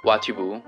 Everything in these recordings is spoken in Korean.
와티브.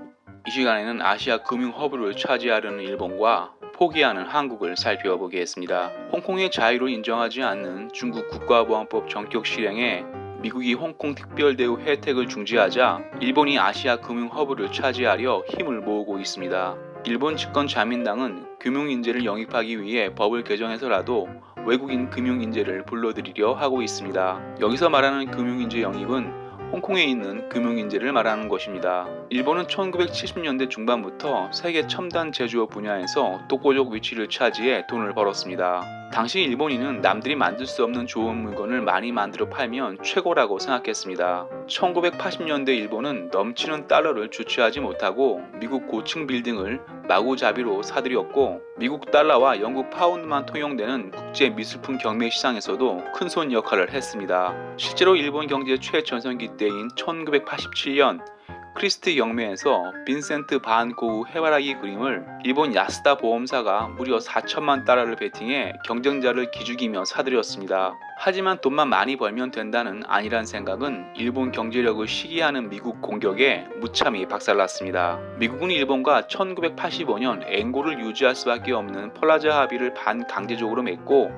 이 시간에는 아시아 금융 허브를 차지하려는 일본과 포기하는 한국을 살펴보겠습니다. 홍콩의 자유를 인정하지 않는 중국 국가보안법 전격 실행에 미국이 홍콩 특별대우 혜택을 중지하자 일본이 아시아 금융 허브를 차지하려 힘을 모으고 있습니다. 일본 집권 자민당은 금융인재를 영입하기 위해 법을 개정해서라도 외국인 금융인재를 불러들이려 하고 있습니다. 여기서 말하는 금융인재 영입은 홍콩에 있는 금융인재를 말하는 것입니다. 일본은 1970년대 중반부터 세계 첨단 제조업 분야에서 독보적 위치를 차지해 돈을 벌었습니다. 당시 일본인은 남들이 만들 수 없는 좋은 물건을 많이 만들어 팔면 최고라고 생각했습니다. 1980년대 일본은 넘치는 달러를 주체하지 못하고 미국 고층 빌딩을 마구잡이로 사들였고 미국 달러와 영국 파운드만 통용되는 국제 미술품 경매 시장에서도 큰손 역할을 했습니다. 실제로 일본 경제 최전성기 때인 1987년 크리스트 경매에서 빈센트 반 고흐 해바라기 그림을 일본 야스다 보험사가 무려 4천만 달러를 베팅해 경쟁자를 기죽이며 사들였습니다. 하지만 돈만 많이 벌면 된다는 안일한 생각은 일본 경제력을 시기하는 미국 공격에 무참히 박살났습니다. 미국은 일본과 1985년 앵고를 유지할 수밖에 없는 폴라자 합의를 반강제적으로 맺고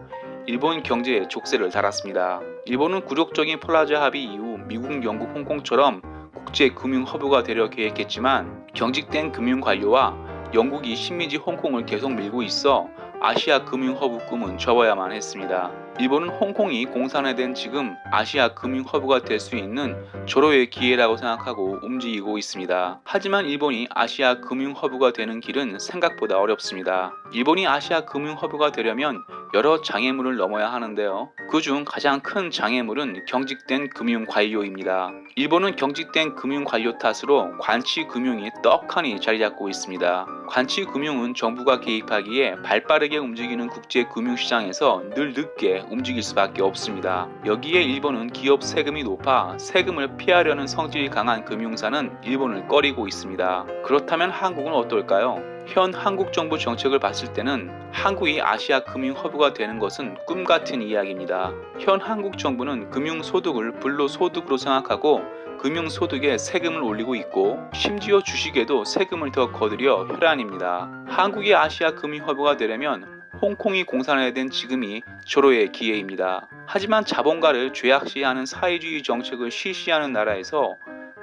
일본 경제에 족쇄를 달았습니다. 일본은 굴욕적인 폴라자 합의 이후 미국, 영국, 홍콩처럼 국제 금융 허브가 되려 계획했지만 경직된 금융 관료와 영국이 식민지 홍콩을 계속 밀고 있어 아시아 금융 허브 꿈은 접어야만 했습니다. 일본은 홍콩이 공산화된 지금 아시아 금융 허브가 될 수 있는 절호의 기회라고 생각하고 움직이고 있습니다. 하지만 일본이 아시아 금융 허브가 되는 길은 생각보다 어렵습니다. 일본이 아시아 금융 허브가 되려면 여러 장애물을 넘어야 하는데요. 그중 가장 큰 장애물은 경직된 금융 관료입니다. 일본은 경직된 금융 관료 탓으로 관치 금융이 떡하니 자리 잡고 있습니다. 관치 금융은 정부가 개입하기에 발빠르게 움직이는 국제 금융시장에서 늘 늦게 움직일 수밖에 없습니다. 여기에 일본은 기업 세금이 높아 세금을 피하려는 성질이 강한 금융사는 일본을 꺼리고 있습니다. 그렇다면 한국은 어떨까요? 현 한국 정부 정책을 봤을 때는 한국이 아시아 금융 허브가 되는 것은 꿈같은 이야기입니다. 현 한국 정부는 금융소득을 불로소득으로 생각하고 금융소득에 세금을 올리고 있고 심지어 주식에도 세금을 더 거두려 혈안입니다. 한국이 아시아 금융 허브가 되려면 홍콩이 공산화된 지금이 절호의 기회입니다. 하지만 자본가를 죄악시하는 사회주의 정책을 실시하는 나라에서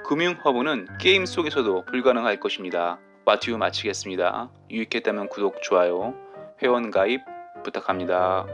금융 허브는 게임 속에서도 불가능할 것입니다. 와티브 마치겠습니다. 유익했다면 구독, 좋아요, 회원 가입 부탁합니다.